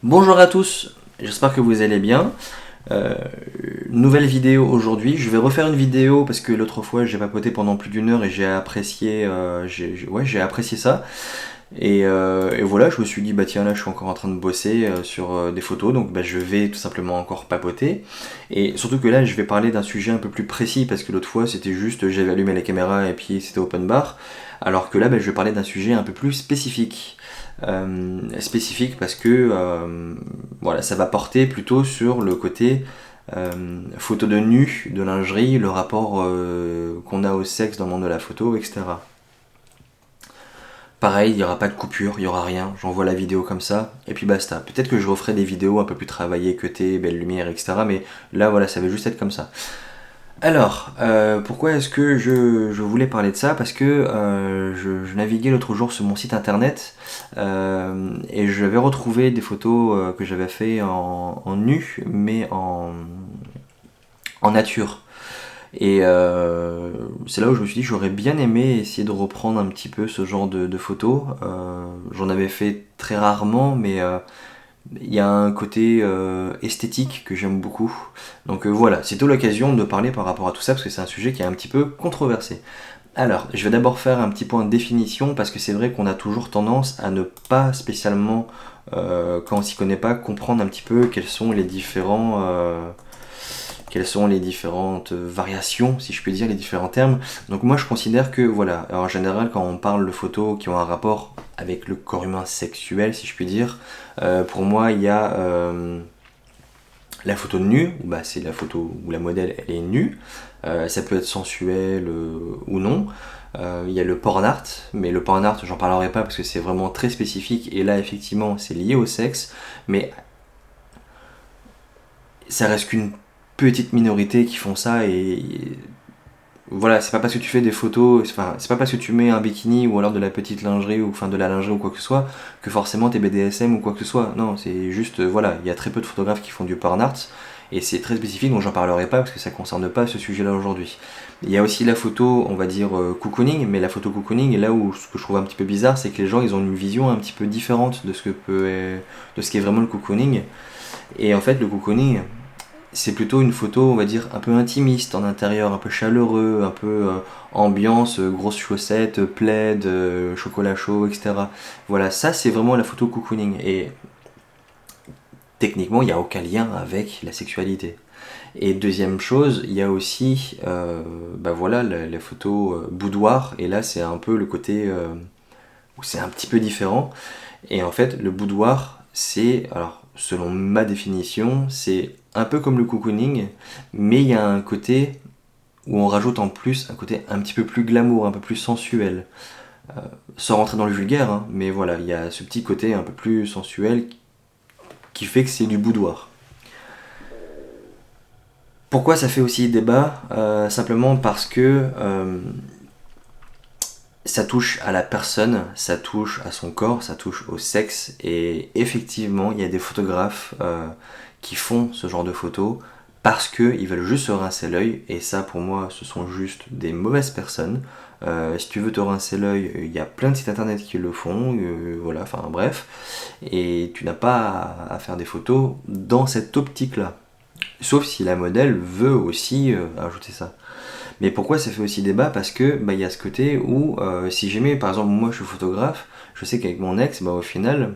Bonjour à tous, j'espère que vous allez bien. Euh, Nouvelle vidéo aujourd'hui. Je vais refaire une vidéo parce que l'autre fois j'ai papoté pendant plus d'une heure et j'ai apprécié, j'ai apprécié ça. Et voilà, je me suis dit bah tiens là je suis encore en train de bosser sur des photos, donc bah, je vais tout simplement encore papoter. Et surtout que là je vais parler d'un sujet un peu plus précis parce que l'autre fois c'était juste j'avais allumé la caméra et puis c'était open bar, alors que là bah, je vais parler d'un sujet un peu plus spécifique. Spécifique parce que voilà, ça va porter plutôt sur le côté photo de nu, de lingerie, le rapport qu'on a au sexe dans le monde de la photo, etc. Pareil, il n'y aura pas de coupure, il n'y aura rien, j'envoie la vidéo comme ça, et puis basta. Peut-être que je referai des vidéos un peu plus travaillées, cutées, belle lumière, etc. Mais là, voilà, ça va juste être comme ça. Alors, pourquoi est-ce que je voulais parler de ça? Parce que je naviguais l'autre jour sur mon site internet et je vais retrouver des photos que j'avais fait en nu, mais en nature. Et c'est là où je me suis dit que j'aurais bien aimé essayer de reprendre un petit peu ce genre de photos. J'en avais fait très rarement, mais il y a un côté esthétique que j'aime beaucoup. Donc voilà, c'est tout l'occasion de parler par rapport à tout ça, parce que c'est un sujet qui est un petit peu controversé. Alors, je vais d'abord faire un petit point de définition, parce que c'est vrai qu'on a toujours tendance à ne pas spécialement, quand on s'y connaît pas, comprendre un petit peu quelles sont les différentes variations, si je puis dire, les différents termes. Donc moi je considère que voilà, en général quand on parle de photos qui ont un rapport avec le corps humain sexuel, si je puis dire, pour moi il y a la photo de nu, bah, c'est la photo où la modèle elle est nue. Ça peut être sensuel ou non. Il y a le porn art, mais le porn art j'en parlerai pas parce que c'est vraiment très spécifique et là effectivement c'est lié au sexe, mais ça reste qu'une petite minorité qui font ça et voilà, c'est pas parce que tu fais des photos, enfin, c'est pas parce que tu mets un bikini ou alors de la petite lingerie ou enfin de la lingerie ou quoi que ce soit que forcément t'es BDSM ou quoi que ce soit. Non, c'est juste, voilà, il y a très peu de photographes qui font du porn art et c'est très spécifique donc j'en parlerai pas parce que ça concerne pas ce sujet-là aujourd'hui. Il y a aussi la photo, on va dire cocooning, mais la photo cocooning, là où ce que je trouve un petit peu bizarre, c'est que les gens ils ont une vision un petit peu différente de de ce qu'est vraiment le cocooning. Et en fait, le cocooning, c'est plutôt une photo, on va dire, un peu intimiste en intérieur, un peu chaleureux, un peu ambiance, grosses chaussettes, plaid, chocolat chaud, etc. Voilà, ça c'est vraiment la photo cocooning. Et techniquement, il n'y a aucun lien avec la sexualité. Et deuxième chose, il y a aussi bah voilà, la photo boudoir, et là c'est un peu le côté où c'est un petit peu différent. Et en fait, le boudoir, c'est, alors selon ma définition, c'est un peu comme le cocooning, mais il y a un côté où on rajoute en plus un côté un petit peu plus glamour, un peu plus sensuel. Sans rentrer dans le vulgaire, hein, mais voilà, il y a ce petit côté un peu plus sensuel qui fait que c'est du boudoir. Pourquoi ça fait aussi débat? Simplement parce que ça touche à la personne, ça touche à son corps, ça touche au sexe, et effectivement, il y a des photographes qui font ce genre de photos parce qu'ils veulent juste se rincer l'œil, et ça pour moi ce sont juste des mauvaises personnes. Si tu veux te rincer l'œil, il y a plein de sites internet qui le font, voilà, enfin bref, et tu n'as pas à faire des photos dans cette optique-là. Sauf si la modèle veut aussi ajouter ça. Mais pourquoi ça fait aussi débat? Parce que bah, y a ce côté où si jamais par exemple moi je suis photographe, je sais qu'avec mon ex, bah, au final,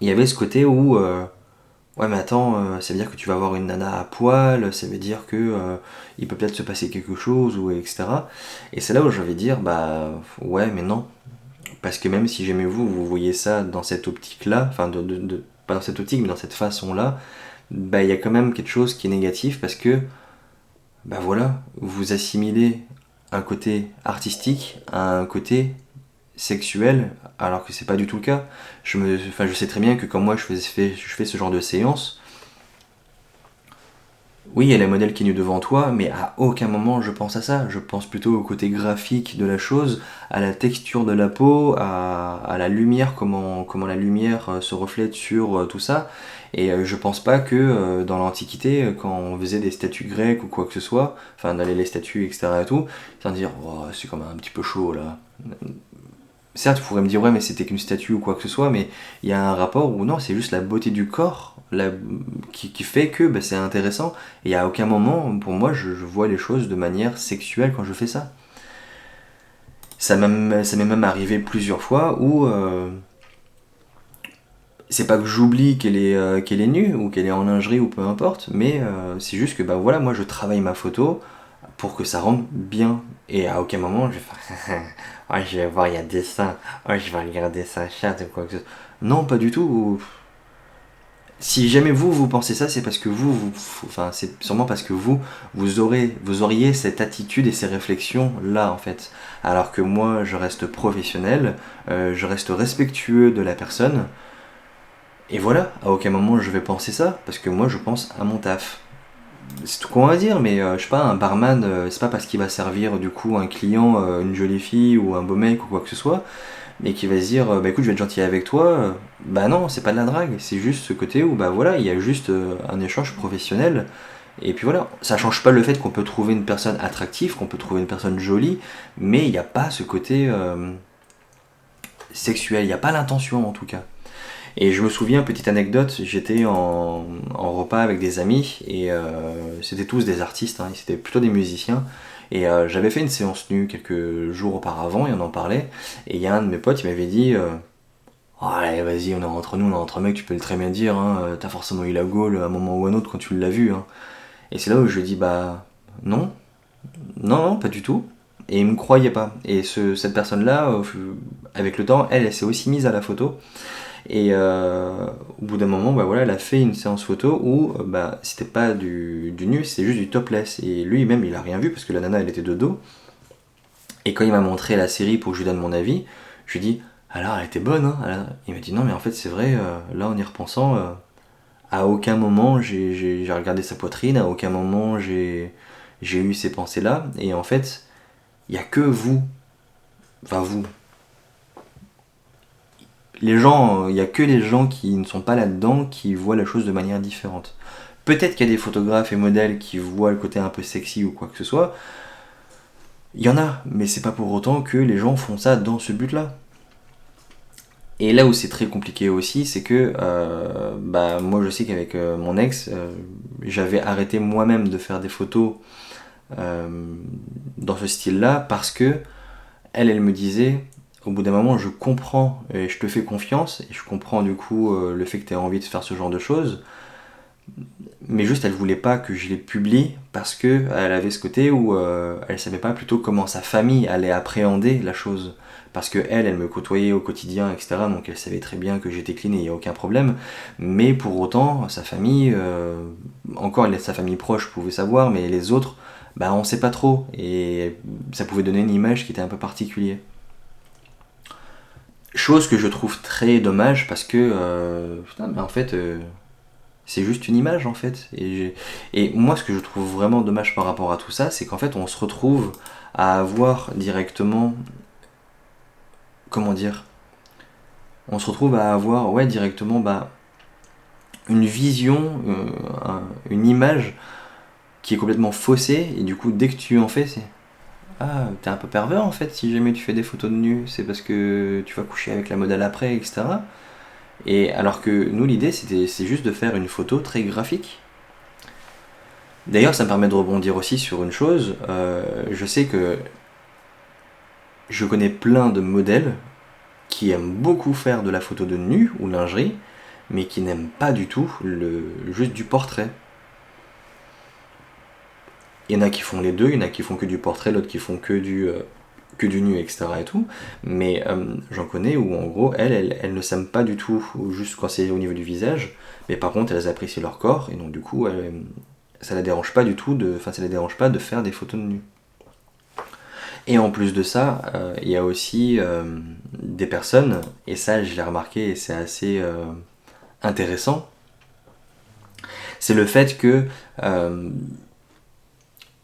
il y avait ce côté où ouais mais attends, ça veut dire que tu vas avoir une nana à poil, ça veut dire que il peut peut-être se passer quelque chose ou etc. Et c'est là où je vais dire bah ouais mais non. Parce que même si jamais vous voyez ça dans cette optique-là, enfin pas dans cette optique mais dans cette façon-là, bah il y a quand même quelque chose qui est négatif parce que bah voilà, vous assimilez un côté artistique à un côté sexuel, alors que c'est pas du tout le cas. Enfin, je sais très bien que quand moi je fais ce genre de séance, oui, il y a la modèle qui est nue devant toi, mais à aucun moment je pense à ça. Je pense plutôt au côté graphique de la chose, à la texture de la peau, à la lumière, comment la lumière se reflète sur tout ça. Et je pense pas que dans l'Antiquité, quand on faisait des statues grecques ou quoi que ce soit, enfin dans les statues, etc. et tout, sans dire oh, c'est quand même un petit peu chaud là. certes, tu pourrais me dire, ouais, mais c'était qu'une statue ou quoi que ce soit, mais il y a un rapport où non, c'est juste la beauté du corps qui fait que bah, c'est intéressant. Et à aucun moment, pour moi, je vois les choses de manière sexuelle quand je fais ça. Ça m'est même arrivé plusieurs fois où c'est pas que j'oublie qu'elle est nue ou qu'elle est en lingerie ou peu importe, mais c'est juste que bah voilà, moi je travaille ma photo pour que ça rentre bien. Et à aucun moment je vais faire oh, je vais voir, il y a des seins, oh, je vais regarder sa chatte ou quoi que ce soit. Non, pas du tout. Si jamais vous pensez ça, c'est parce que enfin, c'est sûrement parce que vous auriez cette attitude et ces réflexions là en fait. Alors que moi, je reste professionnel, je reste respectueux de la personne, et voilà, à aucun moment je vais penser ça, parce que moi je pense à mon taf. C'est tout qu'on va dire, mais je sais pas, un barman, c'est pas parce qu'il va servir du coup un client, une jolie fille ou un beau mec ou quoi que ce soit, mais qui va se dire bah écoute, je vais être gentil avec toi. Bah non, c'est pas de la drague, c'est juste ce côté où bah voilà, il y a juste un échange professionnel. Et puis voilà, ça change pas le fait qu'on peut trouver une personne attractive, qu'on peut trouver une personne jolie, mais il n'y a pas ce côté sexuel, il n'y a pas l'intention en tout cas. Et je me souviens, petite anecdote, j'étais en repas avec des amis et c'était tous des artistes, hein, c'était plutôt des musiciens. Et j'avais fait une séance nue quelques jours auparavant et on en parlait. Et il y a un de mes potes, il m'avait dit oh, allez, vas-y, on est entre nous, on est entre mecs, tu peux le très bien dire, hein, t'as forcément eu la gaule à un moment ou un autre quand tu l'as vu. Hein. Et c'est là où je lui ai dit bah non, non, pas du tout. Et il me croyait pas. Et cette personne-là, avec le temps, elle s'est aussi mise à la photo. Et au bout d'un moment, bah voilà, elle a fait une séance photo où bah, c'était pas du nu, c'était juste du topless. Et lui-même, il a rien vu parce que la nana, elle était de dos. Et quand il m'a montré la série pour que je lui donne mon avis, je lui ai dit, alors elle était bonne, hein. Il m'a dit, non, mais en fait, c'est vrai, là, en y repensant, à aucun moment j'ai regardé sa poitrine, à aucun moment j'ai eu ces pensées-là. Et en fait, il n'y a que vous, enfin vous, les gens, il n'y a que les gens qui ne sont pas là-dedans qui voient la chose de manière différente. Peut-être qu'il y a des photographes et modèles qui voient le côté un peu sexy ou quoi que ce soit. Il y en a, mais c'est pas pour autant que les gens font ça dans ce but-là. Et là où c'est très compliqué aussi, c'est que bah, moi je sais qu'avec mon ex, j'avais arrêté moi-même de faire des photos euh, dans ce style-là parce que elle me disait au bout d'un moment, je comprends et je te fais confiance et je comprends du coup le fait que tu aies envie de faire ce genre de choses, mais juste elle voulait pas que je les publie parce que elle avait ce côté où elle savait pas plutôt comment sa famille allait appréhender la chose. Parce que elle me côtoyait au quotidien, etc. Donc elle savait très bien que j'étais clean et il n'y a aucun problème. Mais pour autant, sa famille, encore sa famille proche pouvait savoir, mais les autres, bah on sait pas trop. Et ça pouvait donner une image qui était un peu particulière. Chose que je trouve très dommage parce que, putain, mais en fait, c'est juste une image en fait. Et moi, ce que je trouve vraiment dommage par rapport à tout ça, c'est qu'en fait, on se retrouve à avoir directement, comment dire, on se retrouve à avoir, ouais, directement, bah, une vision, une image qui est complètement faussée. Et du coup, dès que tu en fais, c'est ah, t'es un peu pervers en fait. Si jamais tu fais des photos de nu, c'est parce que tu vas coucher avec la modèle après, etc. Et alors que nous, l'idée, c'est juste de faire une photo très graphique. D'ailleurs, ça me permet de rebondir aussi sur une chose. Je sais que je connais plein de modèles qui aiment beaucoup faire de la photo de nu ou lingerie, mais qui n'aiment pas du tout juste du portrait. Il y en a qui font les deux, il y en a qui font que du portrait, d'autres qui font que du nu, etc. et tout. Mais j'en connais où en gros, elles ne s'aiment pas du tout, juste quand c'est au niveau du visage, mais par contre, elles apprécient leur corps, et donc du coup, ça la dérange pas du tout, ça les dérange pas de faire des photos de nu. Et en plus de ça, il y a aussi des personnes, et ça je l'ai remarqué et c'est assez intéressant, c'est le fait que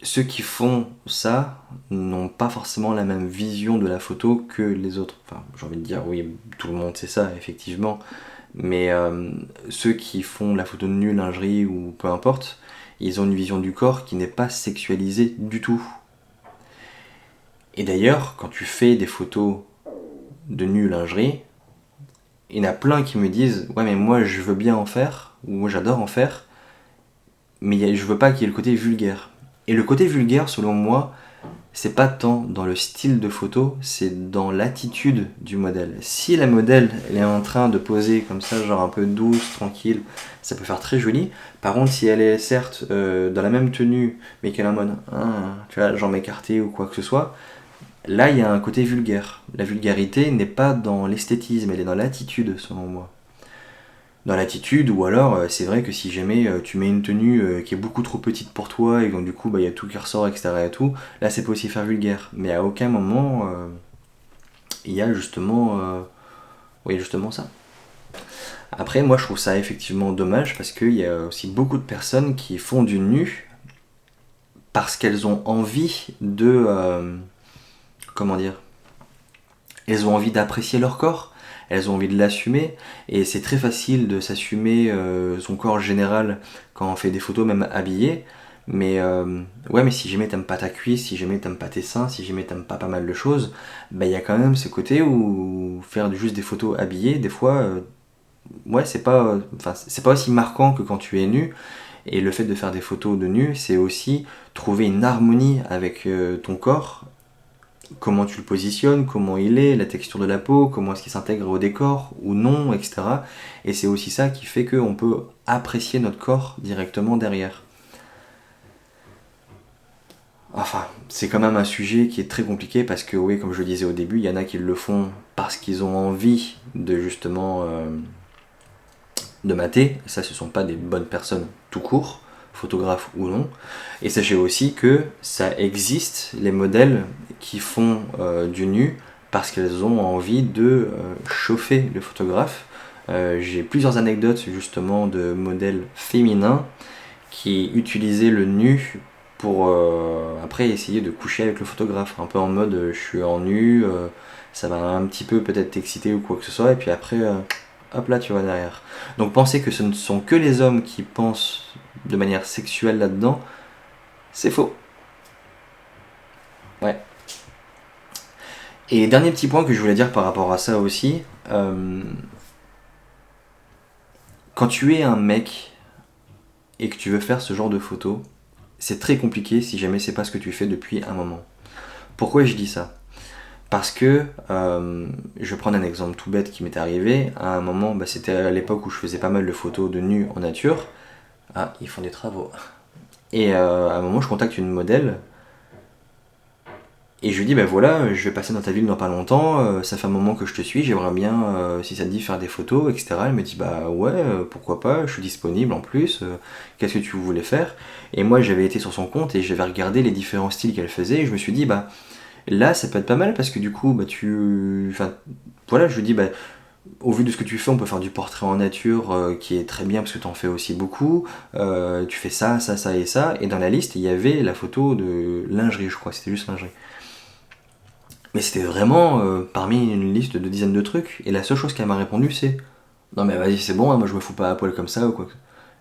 ceux qui font ça n'ont pas forcément la même vision de la photo que les autres. Enfin, j'ai envie de dire, oui, tout le monde sait ça, effectivement, mais ceux qui font la photo de nu, lingerie ou peu importe, ils ont une vision du corps qui n'est pas sexualisée du tout. Et d'ailleurs, quand tu fais des photos de nu lingerie, il y en a plein qui me disent ouais mais moi je veux bien en faire, ou moi j'adore en faire, mais je veux pas qu'il y ait le côté vulgaire. Et le côté vulgaire selon moi, c'est pas tant dans le style de photo, c'est dans l'attitude du modèle. Si la modèle elle est en train de poser comme ça, genre un peu douce, tranquille, ça peut faire très joli. Par contre, si elle est certes dans la même tenue, mais qu'elle est en mode, tu vois, jambes écartées ou quoi que ce soit, là il y a un côté vulgaire. La vulgarité n'est pas dans l'esthétisme, elle est dans l'attitude selon moi. Dans l'attitude, ou alors c'est vrai que si jamais tu mets une tenue qui est beaucoup trop petite pour toi et donc du coup il y a tout qui ressort, etc. et tout, là c'est pas aussi faire vulgaire. Mais à aucun moment il y a justement, oui, justement ça. Après, moi je trouve ça effectivement dommage parce qu'il y a aussi beaucoup de personnes qui font du nu parce qu'elles ont envie de. Comment dire, elles ont envie d'apprécier leur corps, elles ont envie de l'assumer, et c'est très facile de s'assumer son corps général quand on fait des photos, même habillé. Mais ouais, mais si jamais t'aimes pas ta cuisse, si jamais t'aimes pas tes seins, si jamais t'aimes pas mal de choses, bah il y a quand même ce côté où faire juste des photos habillées, des fois, ouais, c'est pas aussi marquant que quand tu es nu. Et le fait de faire des photos de nu, c'est aussi trouver une harmonie avec ton corps, comment tu le positionnes, comment il est, la texture de la peau, comment est-ce qu'il s'intègre au décor ou non, etc. Et c'est aussi ça qui fait qu'on peut apprécier notre corps directement derrière. Enfin, c'est quand même un sujet qui est très compliqué parce que oui, comme je le disais au début, il y en a qui le font parce qu'ils ont envie de justement de mater. Et ça, ce ne sont pas des bonnes personnes tout court, photographes ou non. Et sachez aussi que ça existe, les modèles qui font du nu parce qu'elles ont envie de chauffer le photographe. J'ai plusieurs anecdotes justement de modèles féminins qui utilisaient le nu pour après essayer de coucher avec le photographe, un peu en mode je suis en nu, ça va un petit peu peut-être t'exciter ou quoi que ce soit, et puis après hop là tu vas derrière. Donc penser que ce ne sont que les hommes qui pensent de manière sexuelle là-dedans, c'est faux. Ouais. Et dernier petit point que je voulais dire par rapport à ça aussi, quand tu es un mec et que tu veux faire ce genre de photos, c'est très compliqué si jamais c'est pas ce que tu fais depuis un moment. Pourquoi je dis ça ? Parce que, je vais prendre un exemple tout bête qui m'est arrivé, à un moment, c'était à l'époque où je faisais pas mal de photos de nus en nature. Ah, ils font des travaux. Et à un moment, je contacte une modèle, et je lui dis, voilà, je vais passer dans ta ville dans pas longtemps, ça fait un moment que je te suis, j'aimerais bien, si ça te dit, faire des photos, etc. Elle me dit, ouais, pourquoi pas, je suis disponible en plus, qu'est-ce que tu voulais faire ? Et moi, j'avais été sur son compte et j'avais regardé les différents styles qu'elle faisait, et je me suis dit, là, ça peut être pas mal parce que du coup, voilà, je lui dis, au vu de ce que tu fais, on peut faire du portrait en nature qui est très bien parce que tu en fais aussi beaucoup. Tu fais ça, ça, ça et ça. Et dans la liste, il y avait la photo de lingerie, je crois, c'était juste lingerie. Mais c'était vraiment parmi une liste de dizaines de trucs. Et la seule chose qu'elle m'a répondu, c'est non, mais vas-y, c'est bon, hein, moi je me fous pas à poil comme ça ou quoi.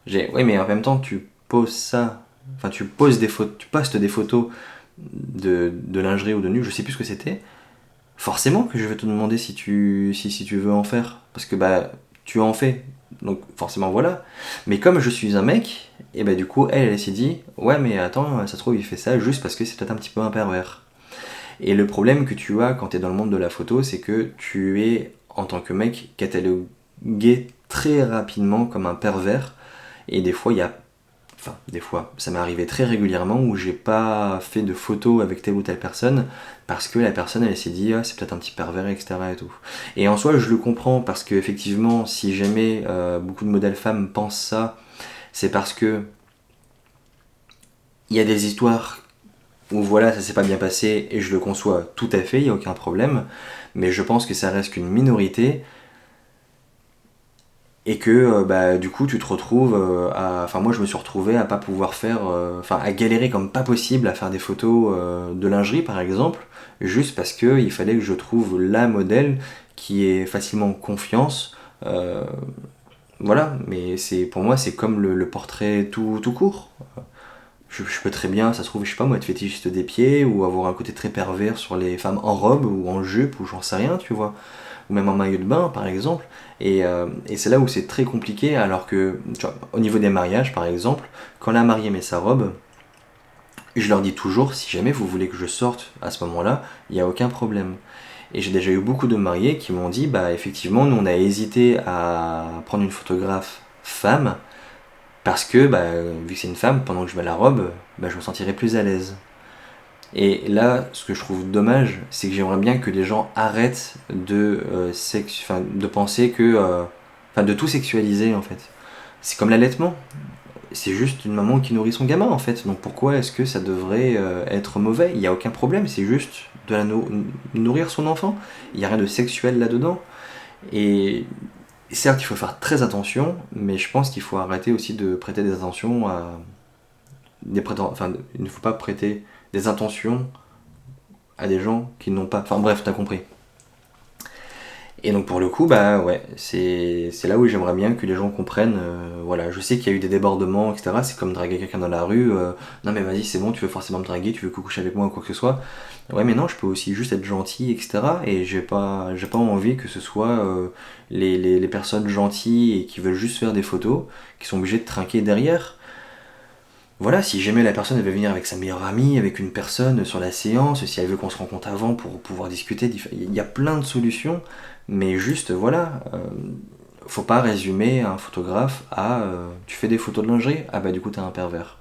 Oui, mais en même temps, tu poses ça. Enfin, tu poses des photos, tu postes des photos de lingerie ou de nu, je sais plus ce que c'était. Forcément que je vais te demander si tu veux en faire. Parce que tu en fais. Donc forcément voilà. Mais comme je suis un mec, et du coup elle s'est dit ouais mais attends, ça se trouve il fait ça juste parce que c'est peut-être un petit peu un pervers. Et le problème que tu as quand tu es dans le monde de la photo, c'est que tu es en tant que mec catalogué très rapidement comme un pervers. Et des fois, ça m'est arrivé très régulièrement où j'ai pas fait de photos avec telle ou telle personne parce que la personne elle s'est dit c'est peut-être un petit pervers, etc. et tout. Et en soi je le comprends parce que effectivement si jamais beaucoup de modèles femmes pensent ça, c'est parce que il y a des histoires où voilà ça s'est pas bien passé et je le conçois tout à fait, il n'y a aucun problème, mais je pense que ça reste qu'une minorité. Et que du coup tu te retrouves enfin moi je me suis retrouvé à pas pouvoir faire à galérer comme pas possible à faire des photos de lingerie par exemple, juste parce que il fallait que je trouve la modèle qui ait facilement confiance, voilà. Mais c'est pour moi c'est comme le portrait tout court, je peux très bien, ça se trouve, je sais pas moi, être fétichiste des pieds, ou avoir un côté très pervers sur les femmes en robe, ou en jupe, ou j'en sais rien, tu vois. Ou même en maillot de bain, par exemple. Et c'est là où c'est très compliqué, alors que, tu vois, au niveau des mariages, par exemple, quand la mariée met sa robe, je leur dis toujours, si jamais vous voulez que je sorte à ce moment-là, il n'y a aucun problème. Et j'ai déjà eu beaucoup de mariés qui m'ont dit, bah effectivement, nous on a hésité à prendre une photographe femme, parce que, bah, vu que c'est une femme, pendant que je mets la robe, bah, je me sentirais plus à l'aise. Et là, ce que je trouve dommage, c'est que j'aimerais bien que les gens arrêtent de penser que... de tout sexualiser en fait. C'est comme l'allaitement. C'est juste une maman qui nourrit son gamin en fait. Donc pourquoi est-ce que ça devrait être mauvais? Il n'y a aucun problème, c'est juste de nourrir son enfant. Il n'y a rien de sexuel là-dedans. Et certes, il faut faire très attention, mais je pense qu'il faut arrêter aussi de prêter des attentions à... il ne faut pas prêter des intentions à des gens qui n'ont pas... Enfin bref, t'as compris. Et donc pour le coup, bah ouais, c'est là où j'aimerais bien que les gens comprennent. Voilà, je sais qu'il y a eu des débordements, etc. C'est comme draguer quelqu'un dans la rue. Non mais vas-y, c'est bon, tu veux forcément me draguer, tu veux coucher avec moi ou quoi que ce soit. Ouais, mais non, je peux aussi juste être gentil, etc. Et j'ai pas envie que ce soit les personnes gentilles et qui veulent juste faire des photos, qui sont obligées de trinquer derrière. Voilà, si jamais la personne elle veut venir avec sa meilleure amie, avec une personne sur la séance, si elle veut qu'on se rencontre avant pour pouvoir discuter, il y a plein de solutions, mais juste voilà, faut pas résumer un photographe à tu fais des photos de lingerie, ah bah du coup t'es un pervers.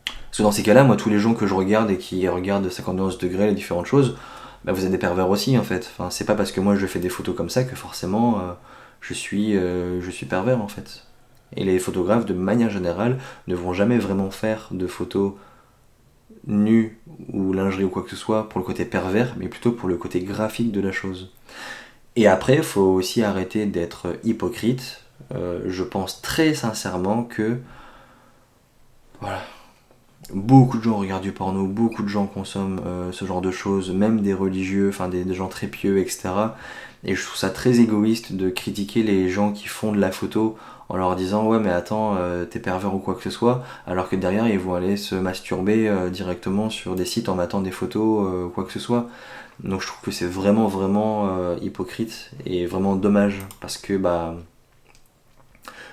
Parce que dans ces cas-là, moi tous les gens que je regarde et qui regardent 51 degrés, les différentes choses, bah vous êtes des pervers aussi en fait. Enfin, c'est pas parce que moi je fais des photos comme ça que forcément je suis pervers en fait. Et les photographes, de manière générale, ne vont jamais vraiment faire de photos nues ou lingerie ou quoi que ce soit pour le côté pervers, mais plutôt pour le côté graphique de la chose. Et après, il faut aussi arrêter d'être hypocrite. Je pense très sincèrement que voilà, beaucoup de gens regardent du porno, beaucoup de gens consomment ce genre de choses, même des religieux, enfin des gens très pieux, etc. Et je trouve ça très égoïste de critiquer les gens qui font de la photo en leur disant ouais mais attends t'es pervers ou quoi que ce soit, alors que derrière ils vont aller se masturber directement sur des sites en mettant des photos ou quoi que ce soit. Donc je trouve que c'est vraiment hypocrite et vraiment dommage parce que bah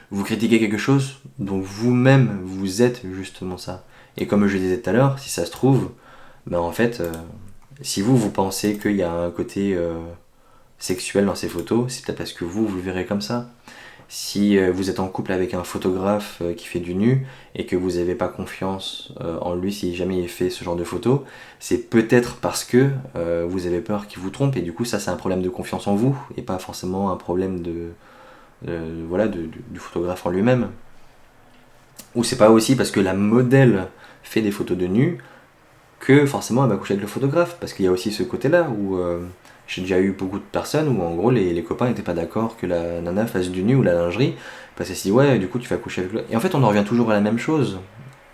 vous critiquez quelque chose dont vous-même vous êtes justement ça. Et comme je disais tout à l'heure, si ça se trouve, ben en fait, si vous pensez qu'il y a un côté sexuel dans ces photos, c'est peut-être parce que vous le verrez comme ça. Si vous êtes en couple avec un photographe qui fait du nu et que vous n'avez pas confiance en lui si jamais il fait ce genre de photos, c'est peut-être parce que vous avez peur qu'il vous trompe et du coup ça c'est un problème de confiance en vous et pas forcément un problème du photographe en lui-même. Ou c'est pas aussi parce que la modèle fait des photos de nu que forcément elle va coucher avec le photographe, parce qu'il y a aussi ce côté-là où j'ai déjà eu beaucoup de personnes où en gros les copains n'étaient pas d'accord que la nana fasse du nu ou la lingerie, parce qu'elle s'est dit ouais du coup tu vas coucher avec le... Et en fait on en revient toujours à la même chose,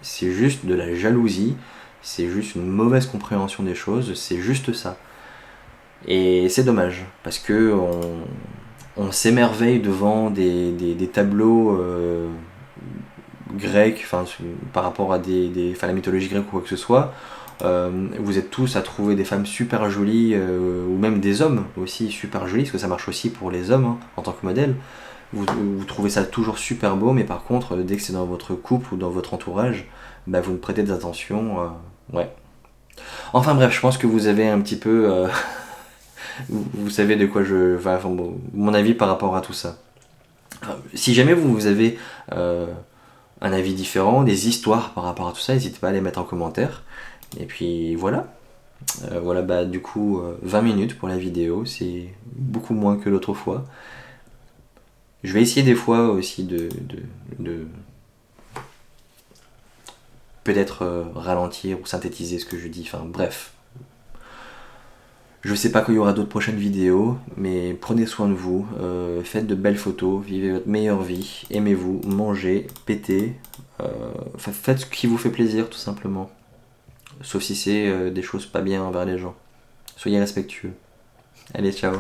c'est juste de la jalousie, c'est juste une mauvaise compréhension des choses, c'est juste ça. Et c'est dommage, parce que on s'émerveille devant des tableaux grecs, par rapport à la mythologie grecque ou quoi que ce soit. Vous êtes tous à trouver des femmes super jolies, ou même des hommes aussi super jolis, parce que ça marche aussi pour les hommes hein, en tant que modèle. Vous trouvez ça toujours super beau, mais par contre, dès que c'est dans votre couple ou dans votre entourage, bah, vous ne prêtez des attentions. Ouais. Enfin bref, je pense que vous avez un petit peu... vous savez de quoi je... mon avis par rapport à tout ça. Si jamais vous avez un avis différent, des histoires par rapport à tout ça, n'hésitez pas à les mettre en commentaire. Et puis voilà. Voilà, bah du coup, 20 minutes pour la vidéo, c'est beaucoup moins que l'autre fois. Je vais essayer des fois aussi de peut-être ralentir ou synthétiser ce que je dis, enfin bref. Je sais pas quand il y aura d'autres prochaines vidéos, mais prenez soin de vous, faites de belles photos, vivez votre meilleure vie, aimez-vous, mangez, pétez, faites ce qui vous fait plaisir tout simplement. Sauf si c'est des choses pas bien envers les gens. Soyez respectueux. Allez, ciao.